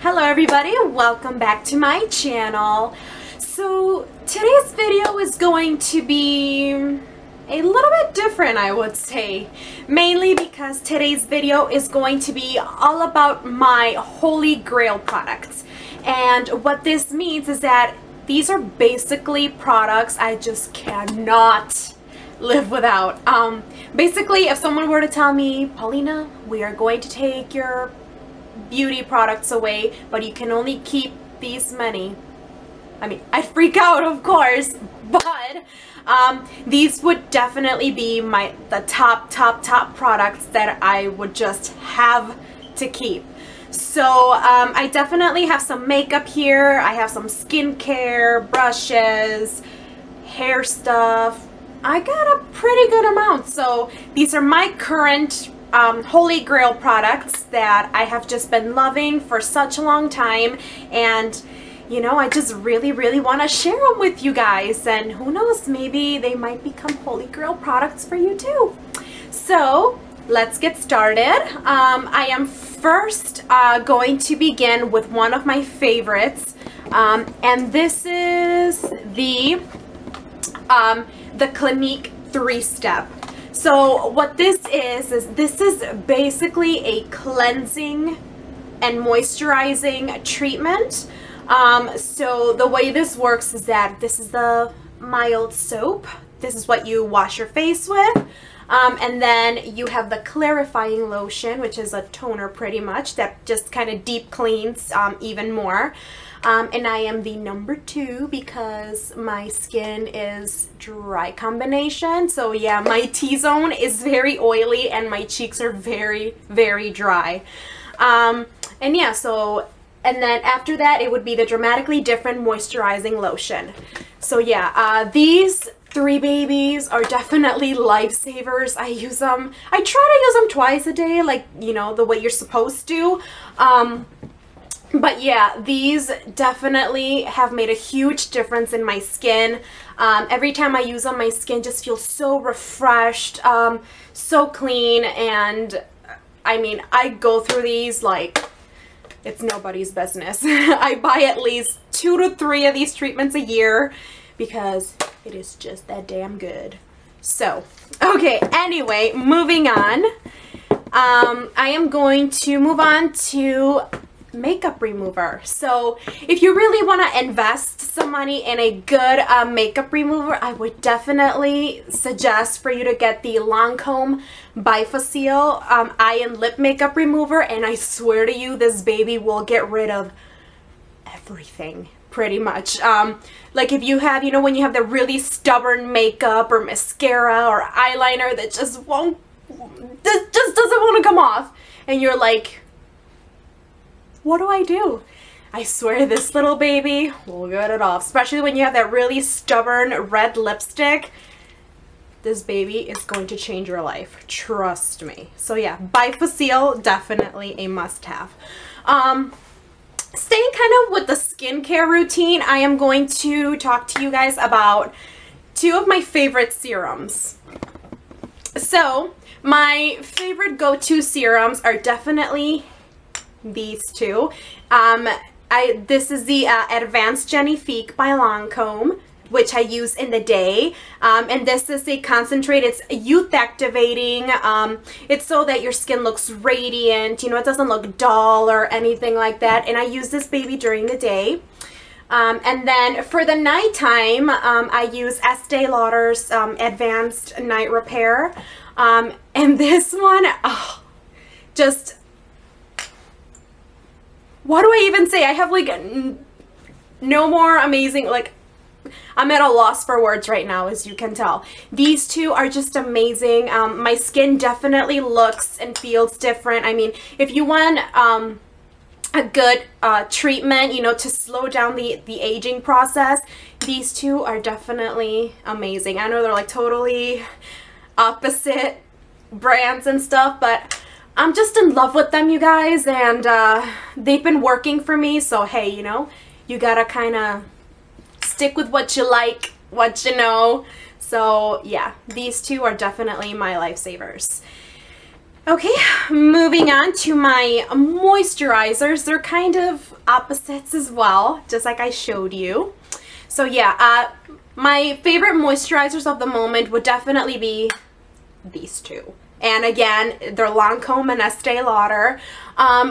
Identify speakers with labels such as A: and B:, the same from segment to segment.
A: Hello everybody, welcome back to my channel. So today's video is going to be a little bit different, I would say, mainly because today's video is going to be all about my Holy Grail products. And what this means is that these are basically products I just cannot live without. Basically, if someone were to tell me, Paulina, we are going to take your beauty products away, but you can only keep these many, I mean, I'd freak out, of course, but these would definitely be the top products that I would just have to keep. So I definitely have some makeup here. I have some skincare, brushes, hair stuff. I got a pretty good amount. So these are my current Holy Grail products that I have just been loving for such a long time, and you know, I just really want to share them with you guys, and who knows, maybe they might become Holy Grail products for you too. So let's get started. I am first going to begin with one of my favorites, and this is the Clinique 3-step. So what this is basically a cleansing and moisturizing treatment. So the way this works is that this is the mild soap. This is what you wash your face with. And then you have the clarifying lotion, which is a toner pretty much, that just kind of deep cleans even more. And I am the number 2 because my skin is dry combination. So yeah, my T-zone is very oily and my cheeks are very dry. And yeah, so, and then after that it would be the Dramatically Different Moisturizing Lotion. So yeah, these 3 babies are definitely lifesavers. I use them, I try to use them twice a day, like, you know, the way you're supposed to. But yeah, these definitely have made a huge difference in my skin. Every time I use them, my skin just feels so refreshed, so clean, and I mean, I go through these like it's nobody's business. I buy at least 2 to 3 of these treatments a year because it is just that damn good. So, okay, anyway, moving on. I am going to move on to makeup remover. So if you really want to invest some money in a good makeup remover, I would definitely suggest for you to get the Lancome Bifacil eye and lip makeup remover, and I swear to you, this baby will get rid of everything pretty much. Like if you have, you know, when you have the really stubborn makeup or mascara or eyeliner that just doesn't want to come off, and you're like, what do I do? I swear this little baby will get it off, especially when you have that really stubborn red lipstick. This baby is going to change your life, trust me. So yeah, Bifacil, definitely a must-have. Staying kind of with the skincare routine, I am going to talk to you guys about 2 of my favorite serums. So my favorite go-to serums are definitely these 2. This is the Advanced Genifique by Lancome, which I use in the day, and this is a concentrate. It's youth activating. It's so that your skin looks radiant, you know, it doesn't look dull or anything like that, and I use this baby during the day. And then for the nighttime, I use Estee Lauder's Advanced Night Repair, and this one, oh, just, what do I even say? I have like no more amazing, like, I'm at a loss for words right now, as you can tell. These 2 are just amazing. My skin definitely looks and feels different. I mean, if you want a good treatment, you know, to slow down the aging process, these 2 are definitely amazing. I know they're like totally opposite brands and stuff, but I'm just in love with them, you guys, and they've been working for me, so hey, you know, you gotta kind of stick with what you like, what you know. So yeah, these 2 are definitely my lifesavers. Okay, moving on to my moisturizers. They're kind of opposites as well, just like I showed you. So yeah, my favorite moisturizers of the moment would definitely be these two. And again, they're Lancome and Estee Lauder.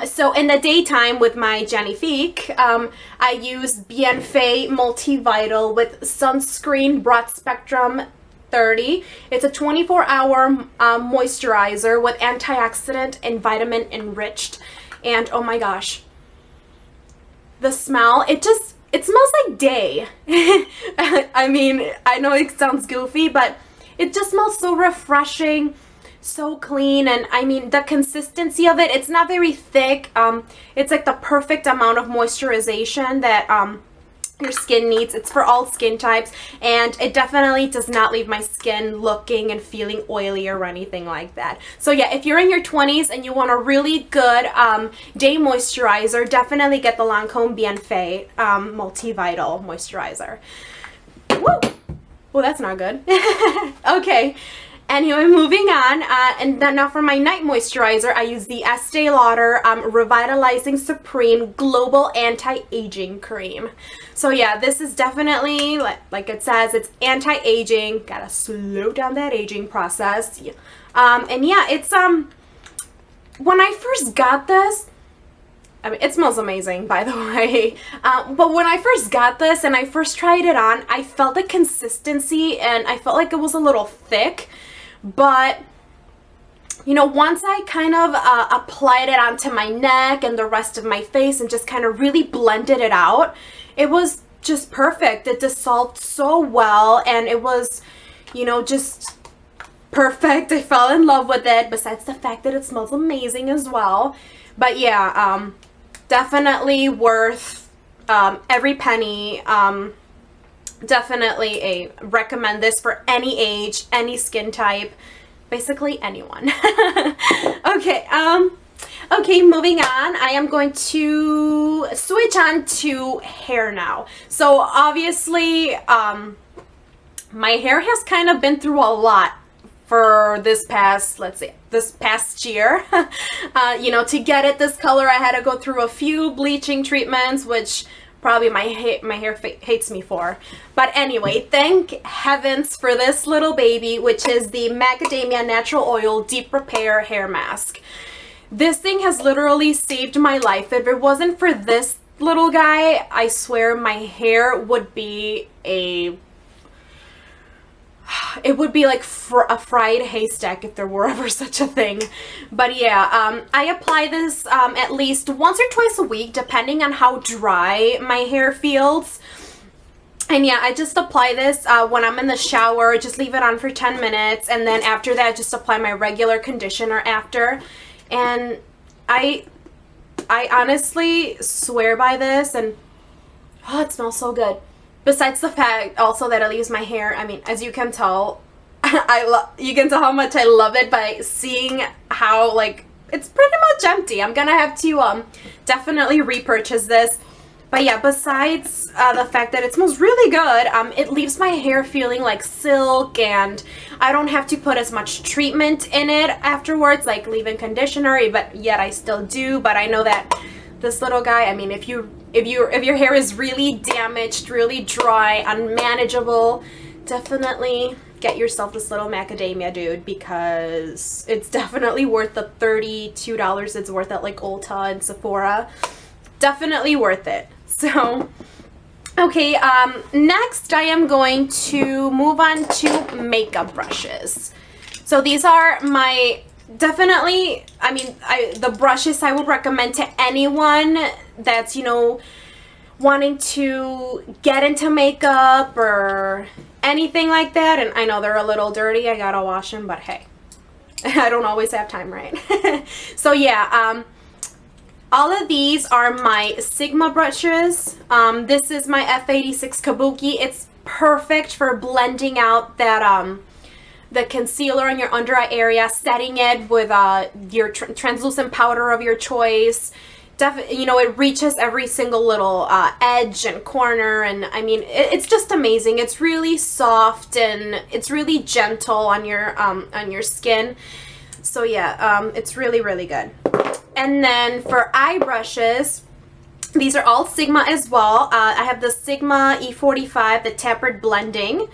A: So in the daytime with my Genifique, I use Bienfait Multivital with sunscreen broad spectrum 30. It's a 24-hour moisturizer with antioxidant and vitamin enriched. And oh my gosh, the smell, it smells like day. I mean, I know it sounds goofy, but it just smells so refreshing, so clean. And I mean, the consistency of it, it's not very thick. It's like the perfect amount of moisturization that your skin needs. It's for all skin types, and it definitely does not leave my skin looking and feeling oily or anything like that. So yeah, if you're in your 20s and you want a really good day moisturizer, definitely get the Lancome Bienfait Multivital Moisturizer. Woo! Well, that's not good. Okay. Anyway, moving on, and then now for my night moisturizer, I use the Estee Lauder Revitalizing Supreme Global Anti-Aging Cream. So yeah, this is definitely, like it says, it's anti-aging, gotta slow down that aging process. And yeah, it's, when I first got this, I mean, it smells amazing, by the way. But when I first got this and I first tried it on, I felt the consistency and I felt like it was a little thick. But, you know, once I kind of applied it onto my neck and the rest of my face and just kind of really blended it out, it was just perfect. It dissolved so well and it was, you know, just perfect. I fell in love with it, besides the fact that it smells amazing as well. But yeah, definitely worth every penny. Definitely recommend this for any age, any skin type, basically anyone. Okay, okay, moving on. I am going to switch on to hair now. So obviously, my hair has kind of been through a lot for this past, let's say, this past year. You know, to get it this color, I had to go through a few bleaching treatments, which probably my hair hates me for. But anyway, thank heavens for this little baby, which is the Macadamia Natural Oil Deep Repair Hair Mask. This thing has literally saved my life. If it wasn't for this little guy, I swear my hair would be it would be like a fried haystack if there were ever such a thing. But yeah, I apply this at least once or twice a week, depending on how dry my hair feels. And yeah, I just apply this when I'm in the shower, just leave it on for 10 minutes, and then after that, just apply my regular conditioner after. And I honestly swear by this, and oh, it smells so good. Besides the fact also that it leaves my hair, I mean, as you can tell, you can tell how much I love it by seeing how, like, it's pretty much empty. I'm gonna have to definitely repurchase this. But yeah, besides the fact that it smells really good, it leaves my hair feeling like silk, and I don't have to put as much treatment in it afterwards, like leave-in conditioner, but yet I still do. But I know that this little guy, I mean, if your hair is really damaged, really dry, unmanageable, definitely get yourself this little macadamia dude, because it's definitely worth the $32 it's worth at like Ulta and Sephora. Definitely worth it. So okay, next I am going to move on to makeup brushes. So these are my definitely, I mean, the brushes I would recommend to anyone that's, you know, wanting to get into makeup or anything like that. And I know they're a little dirty, I gotta wash them, but hey, I don't always have time, right? So yeah, all of these are my Sigma brushes. This is my F86 Kabuki. It's perfect for blending out that the concealer in your under eye area, setting it with your translucent powder of your choice. You know, it reaches every single little edge and corner, and I mean, it's just amazing. It's really soft and it's really gentle on your skin. So yeah, it's really, really good. And then for eye brushes, these are all Sigma as well. I have the Sigma E45, the tapered blending.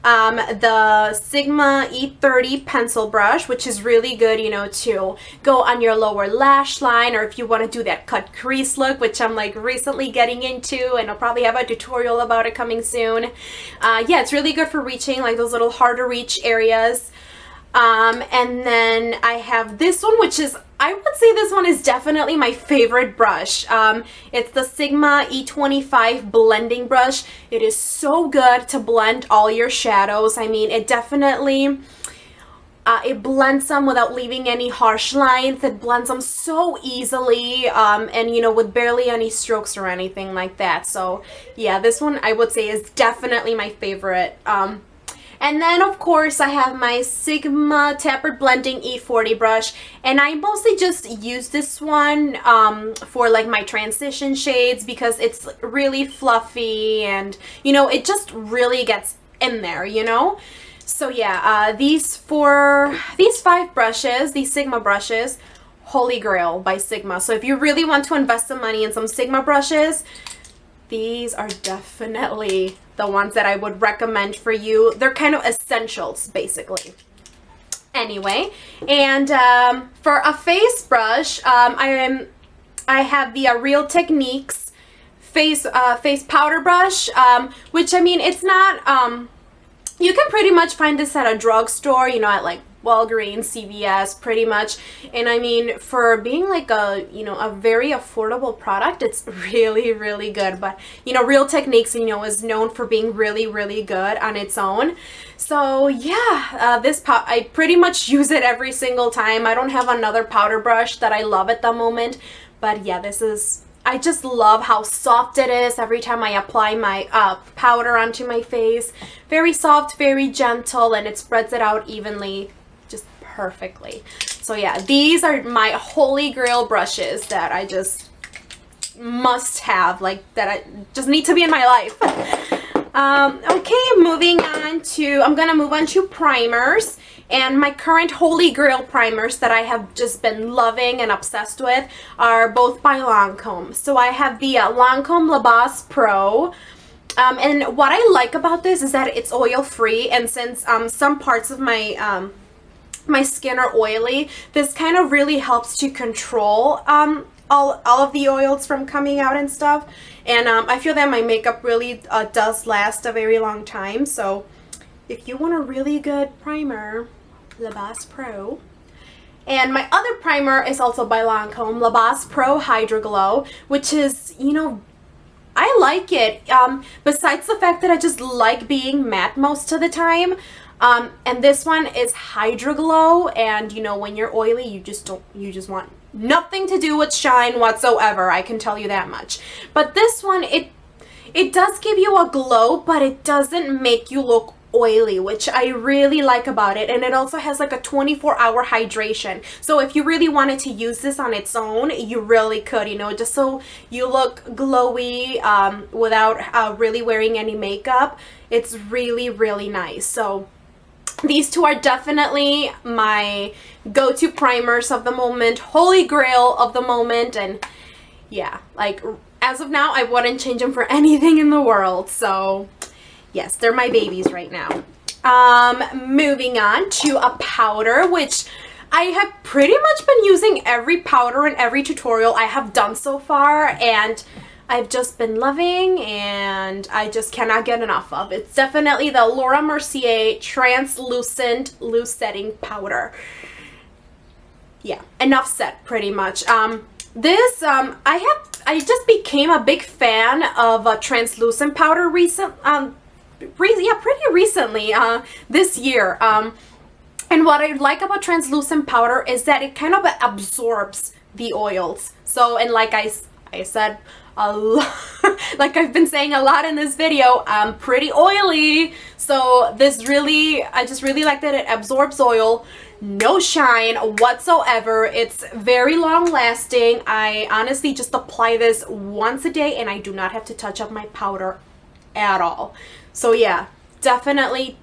A: The Sigma E30 pencil brush, which is really good, you know, to go on your lower lash line, or if you want to do that cut crease look, which I'm like recently getting into, and I'll probably have a tutorial about it coming soon. Yeah, it's really good for reaching like those little hard to reach areas. And then I have this one, which is, I would say this one is definitely my favorite brush. It's the Sigma E25 blending brush. It is so good to blend all your shadows. I mean, it definitely, it blends them without leaving any harsh lines. It blends them so easily, and you know, with barely any strokes or anything like that. So yeah, this one I would say is definitely my favorite. And then, of course, I have my Sigma Tapered Blending E40 brush, and I mostly just use this one for like my transition shades because it's really fluffy and, you know, it just really gets in there, you know? So yeah, these 5 brushes, these Sigma brushes, Holy Grail by Sigma. So if you really want to invest some money in some Sigma brushes, these are definitely the ones that I would recommend for you. They're kind of essentials, basically. Anyway, and for a face brush, I have the Real Techniques face powder brush, which, I mean, it's not, you can pretty much find this at a drugstore, you know, at like Walgreens, CVS, pretty much. And I mean, for being like a, you know, a very affordable product, it's really, really good. But, you know, Real Techniques, you know, is known for being really, really good on its own. So yeah, I pretty much use it every single time. I don't have another powder brush that I love at the moment. But yeah, this is, I just love how soft it is every time I apply my powder onto my face. Very soft, very gentle, and it spreads it out evenly, just perfectly. So yeah, these are my holy grail brushes that I just must have, like, that I just need to be in my life. Okay, moving on to, I'm gonna move on to primers. And my current holy grail primers that I have just been loving and obsessed with are both by Lancome. So I have the Lancome La Base Pro. And what I like about this is that it's oil free, and since some parts of my my skin are oily, this kind of really helps to control all of the oils from coming out and stuff. And I feel that my makeup really does last a very long time. So if you want a really good primer, La Base Pro. And my other primer is also by Lancome, La Base Pro Hydro Glow, which is, you know, I like it. Besides the fact that I just like being matte most of the time, and this one is Hydro Glow, and you know, when you're oily, you just want nothing to do with shine whatsoever. I can tell you that much. But this one, it does give you a glow, but it doesn't make you look oily, which I really like about it. And it also has like a 24-hour hydration, so if you really wanted to use this on its own, you really could, you know, just so you look glowy without really wearing any makeup. It's really, really nice. So these two are definitely my go-to primers of the moment, holy grail of the moment. And yeah, like, as of now, I wouldn't change them for anything in the world. So yes, they're my babies right now. Moving on to a powder, which I have pretty much been using every powder in every tutorial I have done so far, and I've just been loving, and I just cannot get enough of. It's definitely the Laura Mercier Translucent Loose Setting Powder. Yeah, enough said, pretty much. This, I just became a big fan of a translucent powder pretty recently, this year. And what I like about translucent powder is that it kind of absorbs the oils. So, and like I said a lot, like I've been saying a lot in this video, I'm pretty oily. So this really, I just really like that it absorbs oil, no shine whatsoever. It's very long lasting. I honestly just apply this once a day, and I do not have to touch up my powder at all. So yeah, definitely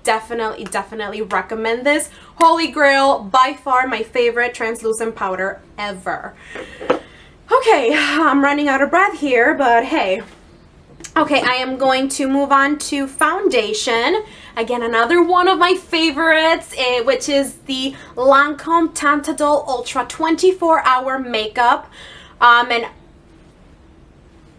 A: recommend this. Holy Grail, by far my favorite translucent powder ever. Okay, I'm running out of breath here, but hey. Okay, I am going to move on to foundation. Again, another one of my favorites, which is the Lancome Tantadol Ultra 24-Hour Makeup. And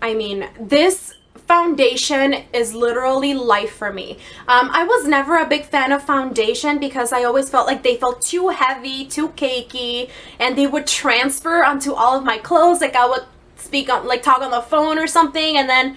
A: I mean, this foundation is literally life for me. I was never a big fan of foundation because I always felt like they felt too heavy, too cakey, and they would transfer onto all of my clothes. Like I would talk on the phone or something, and then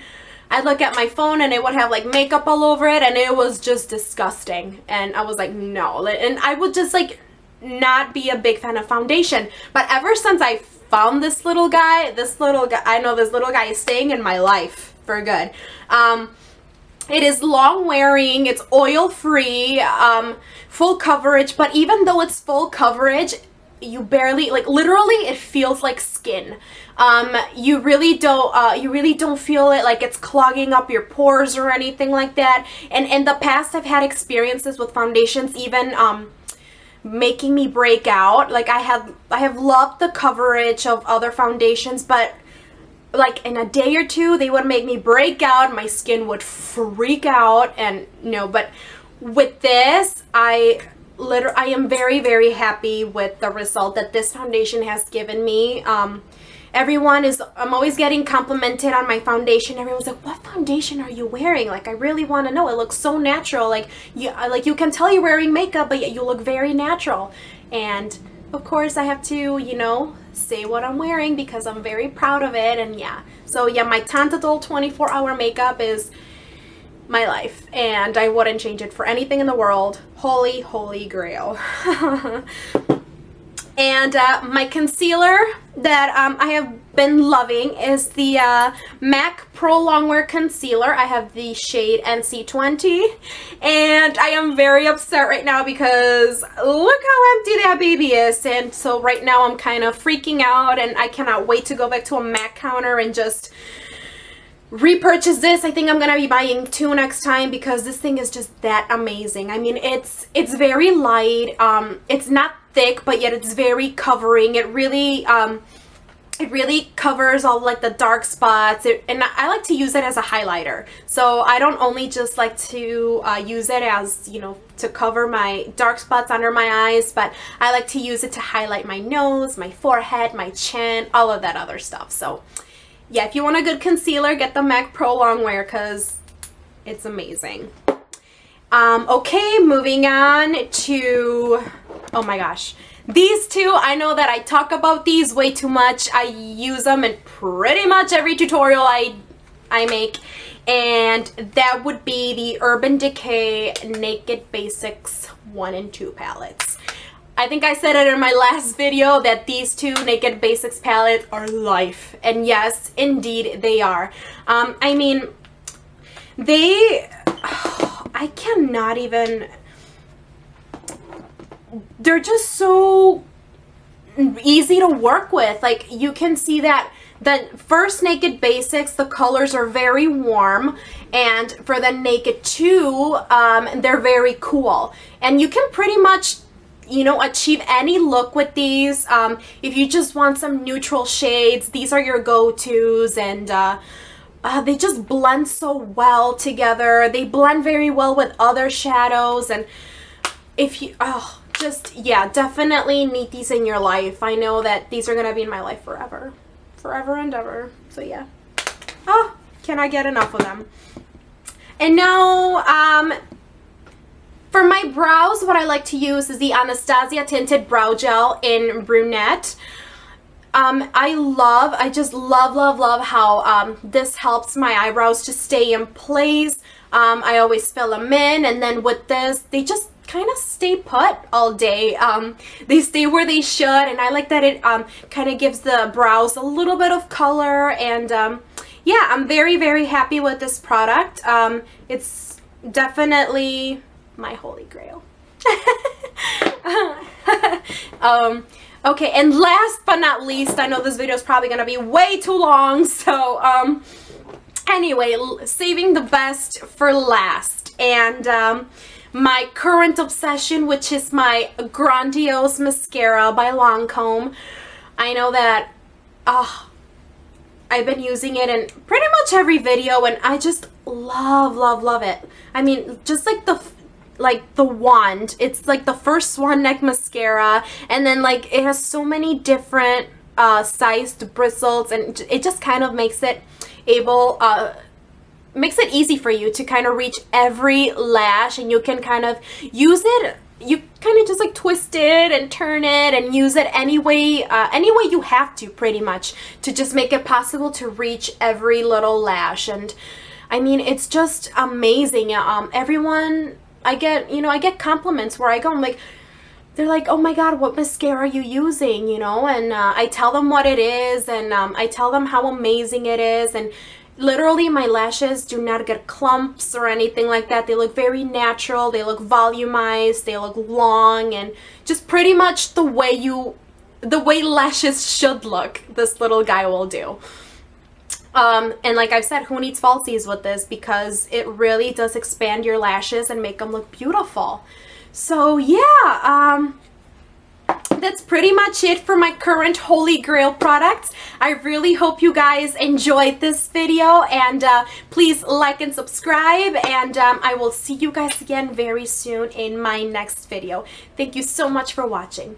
A: I'd look at my phone and it would have like makeup all over it, and it was just disgusting. And I was like, no. And I would just like not be a big fan of foundation. But ever since I found this little guy, I know this little guy is staying in my life for good. It is long wearing, it's oil free, full coverage, but even though it's full coverage, you barely, like literally it feels like skin. You really don't feel it like it's clogging up your pores or anything like that. And in the past I've had experiences with foundations even making me break out. Like I have loved the coverage of other foundations, but like in a day or two they would make me break out, my skin would freak out, and no, but with this I am very happy with the result that this foundation has given me. I'm always getting complimented on my foundation. Everyone's like, what foundation are you wearing? Like, I really want to know. It looks so natural. Like you can tell you're wearing makeup, but yet you look very natural. And of course I have to, you know, say what I'm wearing because I'm very proud of it. And yeah, so yeah, my Tantadol 24-Hour Makeup is my life, and I wouldn't change it for anything in the world. Holy grail. And my concealer that I have been loving is the MAC Pro Longwear Concealer. I have the shade NC20, and I am very upset right now because look how empty that baby is. And so right now I'm kind of freaking out, and I cannot wait to go back to a MAC counter and just repurchase this. I think I'm gonna be buying 2 next time because this thing is just that amazing. I mean, it's very light, it's not thick, but yet it's very covering. It really covers all like the dark spots, and I like to use it as a highlighter. So I don't only just like to use it as, you know, to cover my dark spots under my eyes, but I like to use it to highlight my nose, my forehead, my chin, all of that other stuff. So yeah, if you want a good concealer, get the MAC Pro Longwear because it's amazing. Okay, moving on to, oh my gosh, these two. I know that I talk about these way too much. I use them in pretty much every tutorial I make, and that would be the Urban Decay Naked Basics 1 and 2 palettes. I think I said it in my last video that these two Naked Basics palettes are life. And yes, indeed they are. I mean, I cannot even, they're just so easy to work with. Like you can see that the first Naked Basics, the colors are very warm, and for the Naked 2, they're very cool. And you can pretty much, you know, achieve any look with these. If you just want some neutral shades, these are your go-tos, and they just blend so well together. They blend very well with other shadows, and if you, just, yeah, definitely need these in your life. I know that these are gonna be in my life forever and ever. So yeah, can I get enough of them? And now, for my brows, what I like to use is the Anastasia Tinted Brow Gel in Brunette. I just love how this helps my eyebrows to stay in place. I always fill them in, and then with this, they just kind of stay put all day. They stay where they should, and I like that it kind of gives the brows a little bit of color, and yeah, I'm very happy with this product. It's definitely my holy grail. Okay, and last but not least, I know this video is probably gonna be way too long, so anyway, saving the best for last And my current obsession, which is my Grandiose Mascara by Lancome. I know that I've been using it in pretty much every video, and I just love it. I mean, just like the wand, it's like the first swan neck mascara, and then like it has so many different sized bristles, and it just kind of makes it makes it easy for you to kind of reach every lash, and you can kind of use it. You kind of just like twist it and turn it and use it any way you have to, pretty much, to just make it possible to reach every little lash. And I mean, it's just amazing. Everyone, I get compliments where I go, I'm like, they're like, oh my god, what mascara are you using, you know? And I tell them what it is, and I tell them how amazing it is, and literally my lashes do not get clumps or anything like that. They look very natural, they look volumized, they look long, and just pretty much the way lashes should look, this little guy will do. And like I've said, who needs falsies with this, because it really does expand your lashes and make them look beautiful. So yeah, that's pretty much it for my current Holy Grail products. I really hope you guys enjoyed this video, and please like and subscribe, and I will see you guys again very soon in my next video. Thank you so much for watching.